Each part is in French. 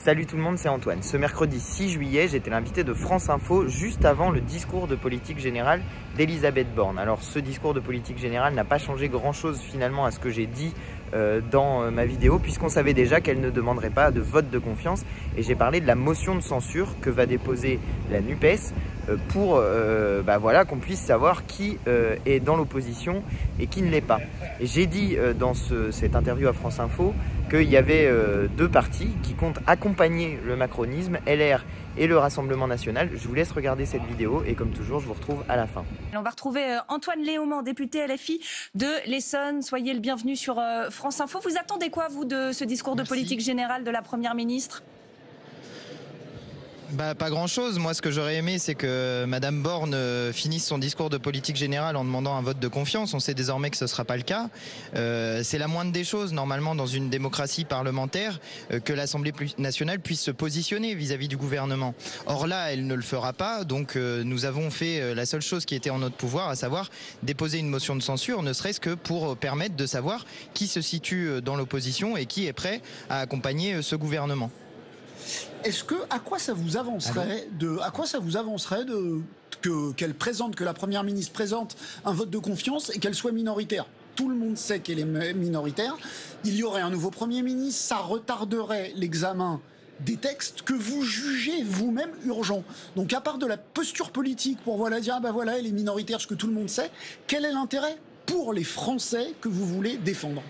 Salut tout le monde, c'est Antoine. Ce mercredi 6 juillet, j'étais l'invité de France Info juste avant le discours de politique générale d'Elisabeth Borne. Alors ce discours de politique générale n'a pas changé grand chose finalement à ce que j'ai dit dans ma vidéo, puisqu'on savait déjà qu'elle ne demanderait pas de vote de confiance, et j'ai parlé de la motion de censure que va déposer la NUPES pour voilà, qu'on puisse savoir qui est dans l'opposition et qui ne l'est pas. Et j'ai dit dans cette interview à France Info qu'il y avait deux partis qui comptent accompagner le macronisme, LR et le Rassemblement national. Je vous laisse regarder cette vidéo et comme toujours, je vous retrouve à la fin. On va retrouver Antoine Léaumont, député LFI de l'Essonne. Soyez le bienvenu sur France Info. Vous attendez quoi, vous, de ce discours de politique générale de la Première ministre ? Pas grand-chose. Moi, ce que j'aurais aimé, c'est que Madame Borne finisse son discours de politique générale en demandant un vote de confiance. On sait désormais que ce ne sera pas le cas. C'est la moindre des choses, normalement, dans une démocratie parlementaire, que l'Assemblée nationale puisse se positionner vis-à-vis du gouvernement. Or là, elle ne le fera pas. Donc, nous avons fait la seule chose qui était en notre pouvoir, à savoir déposer une motion de censure, ne serait-ce que pour permettre de savoir qui se situe dans l'opposition et qui est prêt à accompagner ce gouvernement. Est-ce que à quoi ça vous avancerait qu'elle présente, que la Première ministre présente un vote de confiance et qu'elle soit minoritaire? Tout le monde sait qu'elle est minoritaire. Il y aurait un nouveau Premier ministre, ça retarderait l'examen des textes que vous jugez vous-même urgents. Donc à part de la posture politique pour dire voilà, elle est minoritaire, ce que tout le monde sait, quel est l'intérêt pour les Français que vous voulez défendre?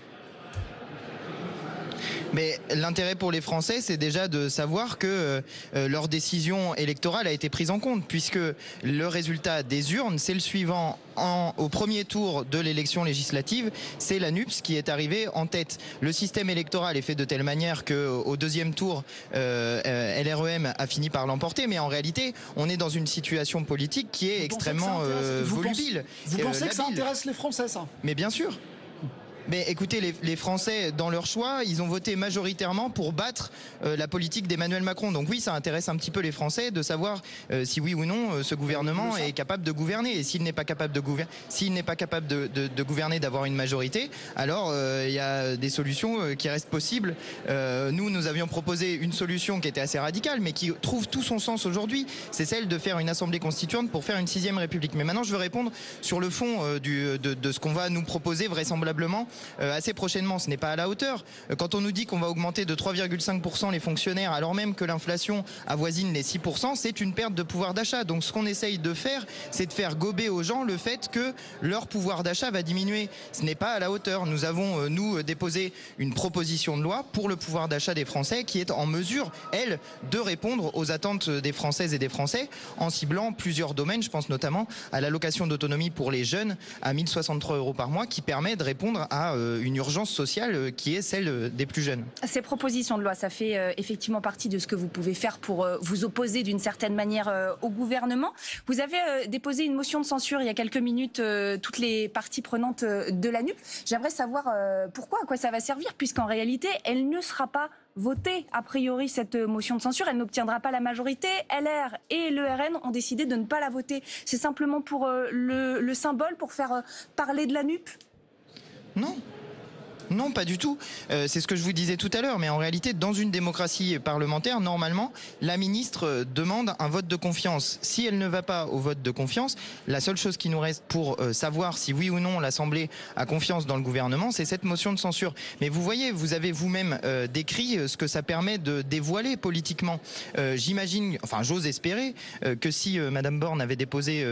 Mais l'intérêt pour les Français, c'est déjà de savoir que leur décision électorale a été prise en compte, puisque le résultat des urnes, c'est le suivant. Au premier tour de l'élection législative, c'est la NUPES qui est arrivée en tête. Le système électoral est fait de telle manière qu'au deuxième tour, LREM a fini par l'emporter, mais en réalité, on est dans une situation politique qui est extrêmement volubile. Vous pensez que ça intéresse les Français, ça? Mais bien sûr. Mais écoutez, les Français, dans leur choix, ils ont voté majoritairement pour battre la politique d'Emmanuel Macron. Donc oui, ça intéresse un petit peu les Français de savoir si oui ou non ce gouvernement est capable de gouverner. Et s'il n'est pas capable de gouverner, d'avoir une majorité, alors il y a des solutions qui restent possibles. Nous avions proposé une solution qui était assez radicale, mais qui trouve tout son sens aujourd'hui. C'est celle de faire une assemblée constituante pour faire une 6e République. Mais maintenant, je veux répondre sur le fond de ce qu'on va nous proposer vraisemblablement assez prochainement. Ce n'est pas à la hauteur. Quand on nous dit qu'on va augmenter de 3,5% les fonctionnaires alors même que l'inflation avoisine les 6%, c'est une perte de pouvoir d'achat. Donc ce qu'on essaye de faire, c'est de faire gober aux gens le fait que leur pouvoir d'achat va diminuer. Ce n'est pas à la hauteur. Nous avons, déposé une proposition de loi pour le pouvoir d'achat des Français qui est en mesure, elle, de répondre aux attentes des Françaises et des Français en ciblant plusieurs domaines. Je pense notamment à l'allocation d'autonomie pour les jeunes à 1 063 € par mois qui permet de répondre à une urgence sociale qui est celle des plus jeunes. Ces propositions de loi, ça fait effectivement partie de ce que vous pouvez faire pour vous opposer d'une certaine manière au gouvernement. Vous avez déposé une motion de censure il y a quelques minutes, toutes les parties prenantes de la NUP. J'aimerais savoir pourquoi, à quoi ça va servir, puisqu'en réalité, elle ne sera pas votée. A priori, cette motion de censure, elle n'obtiendra pas la majorité. LR et le RN ont décidé de ne pas la voter. C'est simplement pour le symbole, pour faire parler de la NUP ? Non. Non, pas du tout. C'est ce que je vous disais tout à l'heure. Mais en réalité, dans une démocratie parlementaire, normalement, la ministre demande un vote de confiance. Si elle ne va pas au vote de confiance, la seule chose qui nous reste pour savoir si oui ou non l'Assemblée a confiance dans le gouvernement, c'est cette motion de censure. Mais vous voyez, vous avez vous-même décrit ce que ça permet de dévoiler politiquement. J'imagine, enfin j'ose espérer que si Madame Borne avait déposé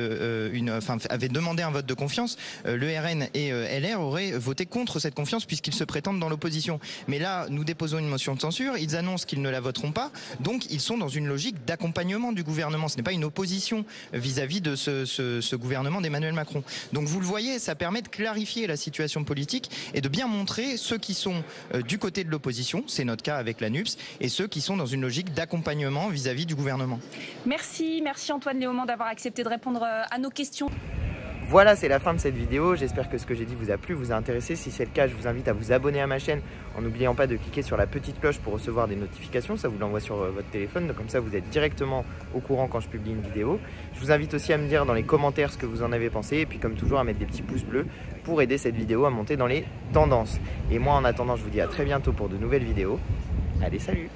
avait demandé un vote de confiance, le RN et LR auraient voté contre cette confiance puisqu'ils se prétendent dans l'opposition. Mais là, nous déposons une motion de censure, ils annoncent qu'ils ne la voteront pas, donc ils sont dans une logique d'accompagnement du gouvernement. Ce n'est pas une opposition vis-à-vis de ce gouvernement d'Emmanuel Macron. Donc vous le voyez, ça permet de clarifier la situation politique et de bien montrer ceux qui sont du côté de l'opposition, c'est notre cas avec la NUPES, et ceux qui sont dans une logique d'accompagnement vis-à-vis du gouvernement. Merci Antoine Léaumont d'avoir accepté de répondre à nos questions. Voilà, c'est la fin de cette vidéo. J'espère que ce que j'ai dit vous a plu, vous a intéressé. Si c'est le cas, je vous invite à vous abonner à ma chaîne en n'oubliant pas de cliquer sur la petite cloche pour recevoir des notifications. Ça vous l'envoie sur votre téléphone, donc comme ça vous êtes directement au courant quand je publie une vidéo. Je vous invite aussi à me dire dans les commentaires ce que vous en avez pensé et puis comme toujours à mettre des petits pouces bleus pour aider cette vidéo à monter dans les tendances. Et moi en attendant, je vous dis à très bientôt pour de nouvelles vidéos. Allez, salut!